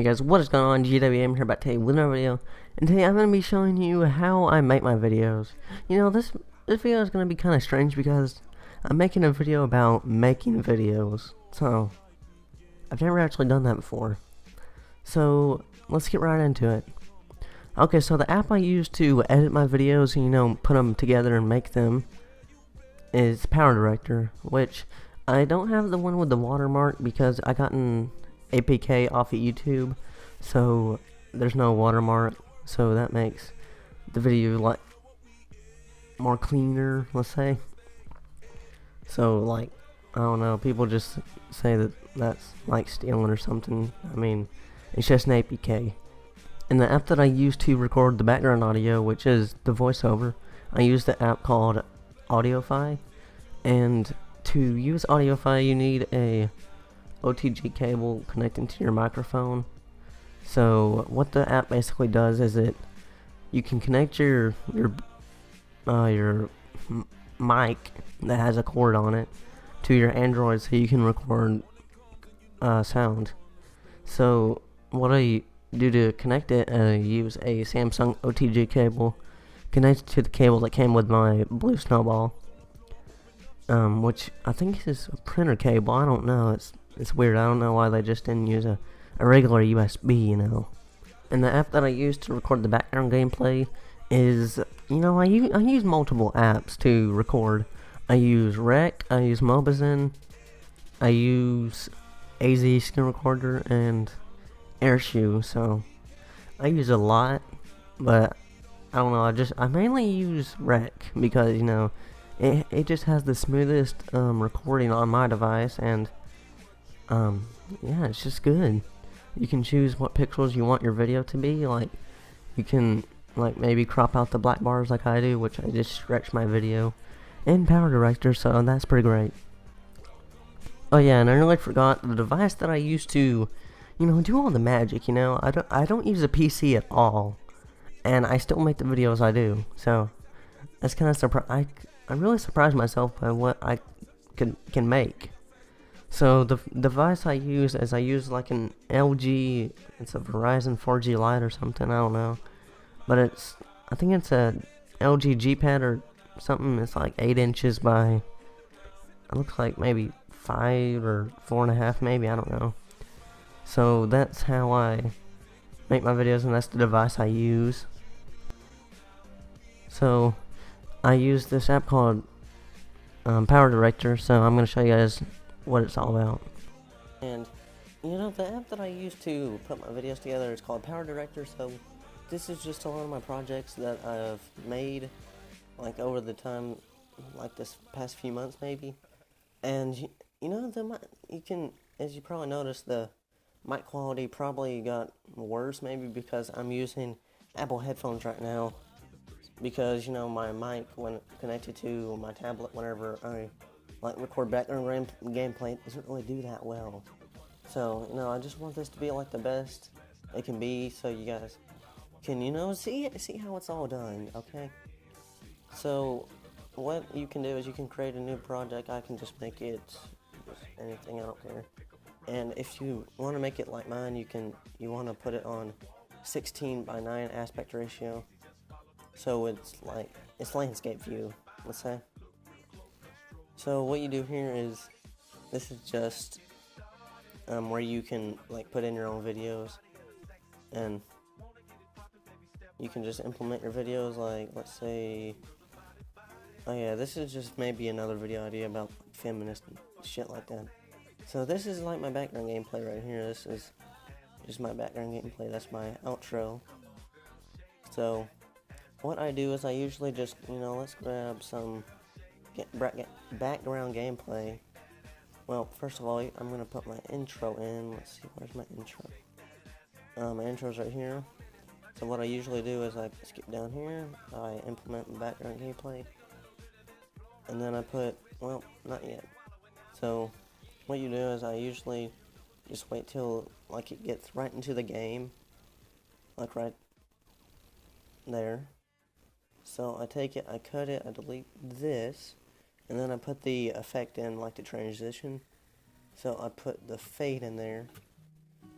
Hey guys, what is going on? GWM here, about to tell you with another video, and today I'm going to be showing you how I make my videos. You know, this video is going to be kind of strange because I'm making a video about making videos, so I've never actually done that before. So let's get right into it. Okay, so the app I use to edit my videos, you know, put them together and make them, is Power Director, which I don't have the one with the watermark because I got an APK off of YouTube, so there's no watermark, so that makes the video like more cleaner, let's say. So like, I don't know, people just say that that's like stealing or something. I mean, it's just an APK. And the app that I use to record the background audio, which is the voiceover, I use the app called Audiofi. And to use Audiofi, you need a OTG cable connecting to your microphone. So what the app basically does is you can connect your mic that has a cord on it to your Android so you can record sound. So what I do to connect it, I use a Samsung OTG cable connected to the cable that came with my Blue Snowball, which I think is a printer cable. I don't know. It's weird. I don't know why they just didn't use a regular USB, you know. And the app that I use to record the background gameplay is, you know, I use multiple apps to record. I use Rec, I use Mobizen, I use AZ Screen Recorder, and Airshoe. So I use a lot, but I don't know. I mainly use Rec because, you know, it just has the smoothest recording on my device, and yeah, it's just good. You can choose what pixels you want your video to be. Like, you can like maybe crop out the black bars like I do, which I just stretch my video in Power Director, so that's pretty great. Oh yeah, and I nearly forgot the device that I use to, you know, do all the magic. You know, I don't use a PC at all, and I still make the videos I do. So that's kind of I'm really surprised myself by what I can make. So the device I use is like an LG, it's a Verizon 4G Lite or something, I don't know. But I think it's a LG G-Pad or something. It's like 8 inches by, it looks like maybe 5 or 4.5 maybe, I don't know. So that's how I make my videos, and that's the device I use. So I use this app called Power Director, so I'm going to show you guys what it's all about. And you know, the app that I use to put my videos together is called Power Director. So this is just a lot of my projects that I've made like over the time, like this past few months maybe. And you know, you can, as you probably noticed, the mic quality probably got worse maybe because I'm using Apple headphones right now, because you know, my mic, when connected to my tablet whenever I like record background gameplay, doesn't really do that well. So, you know, I just want this to be like the best it can be, so you guys can, you know, see how it's all done, okay? So what you can do is you can create a new project. I can just make it just anything, I don't care. And if you want to make it like mine, you want to put it on 16:9 aspect ratio, so it's like, it's landscape view, let's say. So what you do here is, this is just where you can like put in your own videos, and you can just implement your videos. Like, let's say, oh yeah, this is just maybe another video idea about feminist and shit like that. So this is like my background gameplay right here. This is just my background gameplay. That's my outro. So what I do is I usually just, you know, let's grab some background gameplay. Well, first of all, I'm going to put my intro in. Let's see, where's my intro? My intro's right here. So what I usually do is I skip down here, I implement background gameplay, and then I put, well, not yet. So what you do is I usually just wait till like it gets right into the game, like right there. So I take it, I cut it, I delete this, and then I put the effect in, like the transition. So I put the fade in there,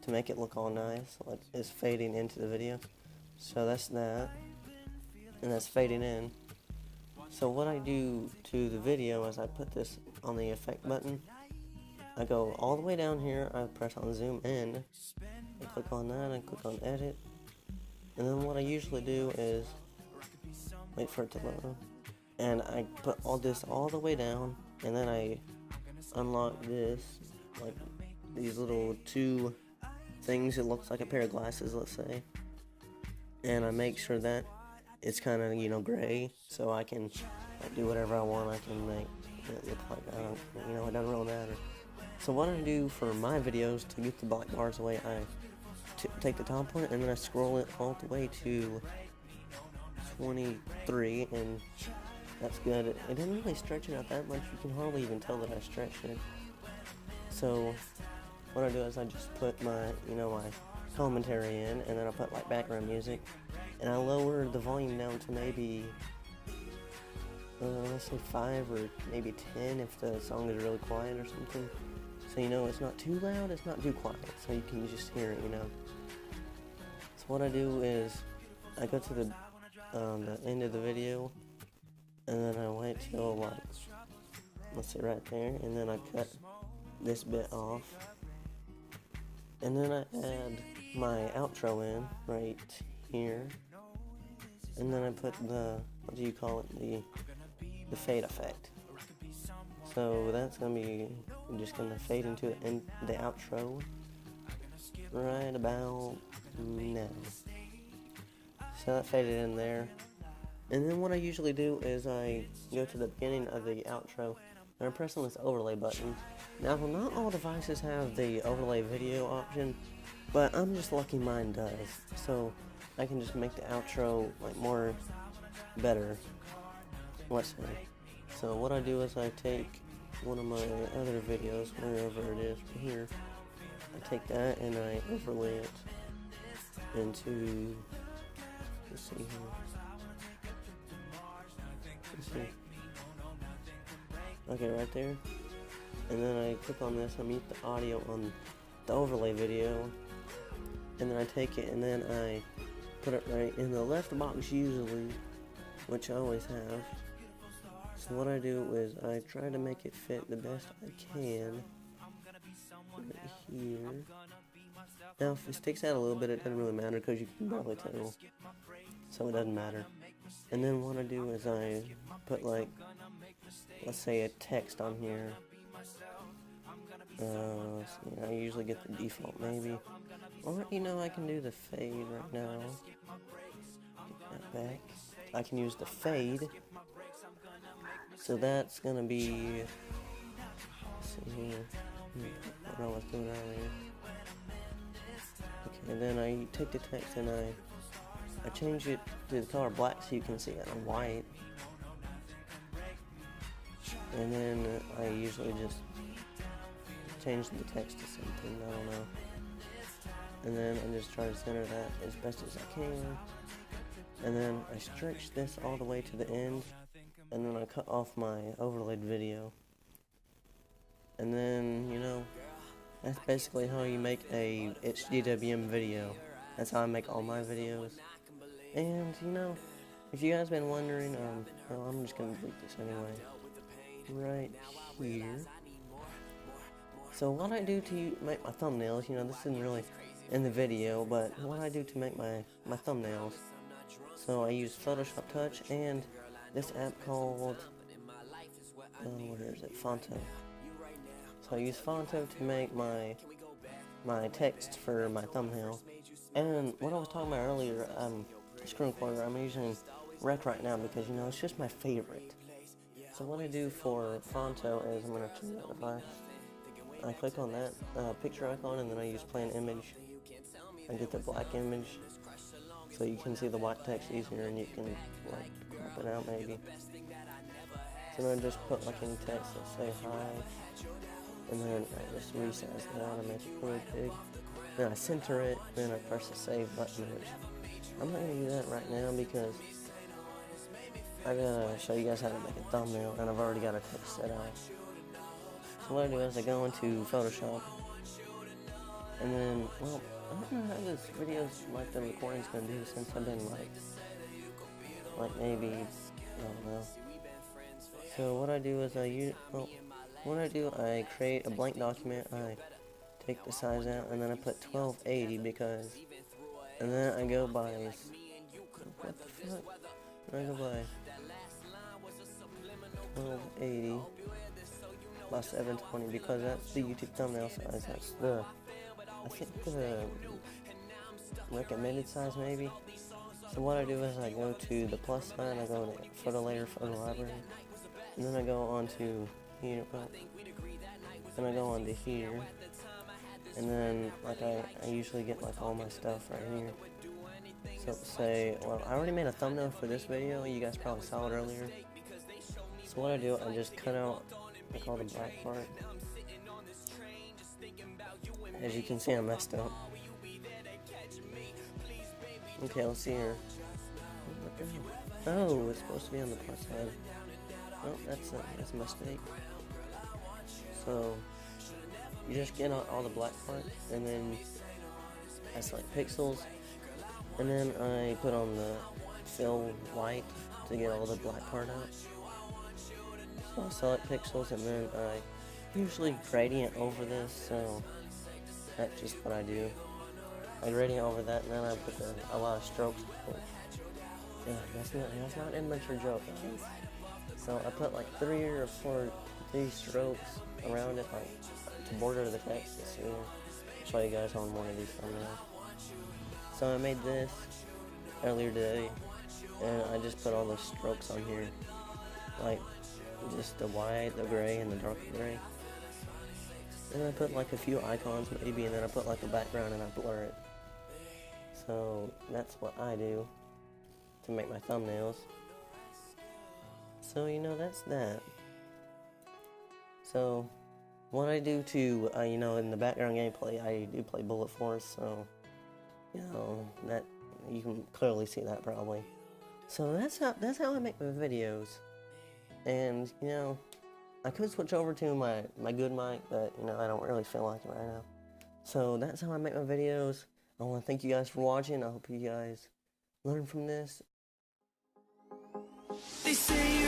to make it look all nice, like it's fading into the video. So that's that, and that's fading in. So what I do to the video is I put this on the effect button. I go all the way down here, I press on zoom in, I click on that, and click on edit, and then what I usually do is wait for it to load, and I put all this all the way down, and then I unlock this, like these little two things. It looks like a pair of glasses, let's say, and I make sure that it's kind of, you know, gray, so I can like do whatever I want. I can make it look like I don't, you know, it doesn't really matter. So what I do for my videos to get the black bars away, I take the top one and then I scroll it all the way to 23, and that's good. It didn't really stretch it out that much. You can hardly even tell that I stretched it. So what I do is I just put my, you know, my commentary in, and then I put like background music, and I lower the volume down to maybe let's say 5 or maybe 10 if the song is really quiet or something. So, you know, it's not too loud, it's not too quiet, so you can just hear it, you know. So what I do is I go to the end of the video, and then I wait till like, let's say right there, and then I cut this bit off, and then I add my outro in right here, and then I put the, what do you call it, the fade effect. So that's gonna be just gonna fade into the outro right about now. So that faded in there. And then what I usually do is I go to the beginning of the outro and I press on this overlay button. Now, not all devices have the overlay video option, but I'm just lucky mine does. So I can just make the outro like more better, let's say. So what I do is I take one of my other videos, wherever it is, here. I take that and I overlay it into, let's see here. Let's see. Okay, right there. And then I click on this, I mute the audio on the overlay video, and then I take it and then I put it right in the left box usually, which I always have. So what I do is I try to make it fit the best I can right here. Now if it sticks out a little bit, it doesn't really matter because you can probably tell, so it doesn't matter. And then what I do is I put like, let's say a text on here. Let's see, I usually get the default maybe, or you know, I can do the fade right now. Get that back. I can use the fade. So that's gonna be, let's see here, I don't know what I was doing earlier. Okay, then I take the text and I change it to the color black so you can see it on white. And then I usually just change the text to something, I don't know. And then I just try to center that as best as I can. And then I stretch this all the way to the end, and then I cut off my overlaid video. And then, you know, that's basically how you make a ItzGWM video. That's how I make all my videos. And, you know, if you guys been wondering, well, I'm just gonna delete this anyway. Right here. So what I do to make my thumbnails, you know, this isn't really in the video, but what I do to make my thumbnails. So I use Photoshop Touch and this app called, where is it, Fonto. So I use Fonto to make my text for my thumbnail. And what I was talking about earlier, screen recorder, I'm using Rec right now because, you know, it's just my favorite. So what I do for Fonto is I'm going to turn that device. I click on that picture icon, and then I use plain image. I get the black image so you can see the white text easier, and you can like crop it out maybe. So then I just put like any text, let's say hi, and then I just resize that out and make it really big. Then I center it, then I press the save button, which I'm not going to do that right now because I gotta show you guys how to make a thumbnail, and I've already got a text set out. So what I do is I go into Photoshop, And then, well, I don't know how this video's, like, the recording's gonna do since I've been, like maybe, I don't know. So what I do is I create a blank document, I take the size out, and then I put 1280 because, and then I go by, what the fuck? I go by 1280 by 720 because that's the YouTube thumbnail size. That's the, I think the recommended size maybe. So what I do is I go to the plus sign, I go to photo layer, photo library, and then I go on to here, then I go on to here, and then like I usually get like all my stuff right here. So say, well, I already made a thumbnail for this video, you guys probably saw it earlier. So what I do, I just cut out like all the black part. As you can see, I messed up. Okay, let's see here. Oh, it's supposed to be on the plus side. Oh, that's a mistake. So you just get all the black part, and then I select pixels, and then I put on the fill white to get all the black part out. So I select pixels, and then I usually gradient over this, so that's just what I do. I gradient over that, and then I put a lot of strokes. Yeah, that's not an immature joke, guys. So I put like 3 or 4 strokes around it, like to border the text. So I'll show you guys on one of these thumbnails. So I made this earlier today, and I just put all the strokes on here, like just the white, the gray, and the dark gray. And I put like a few icons maybe, and then I put like a background and I blur it. So that's what I do to make my thumbnails. So, you know, that's that. So, what I do to, you know, in the background gameplay, I do play Bullet Force, so, you know, that, you can clearly see that probably. So that's how I make my videos. And, you know, I could switch over to my good mic, but, you know, I don't really feel like it right now. So that's how I make my videos. I want to thank you guys for watching. I hope you guys learn from this. They say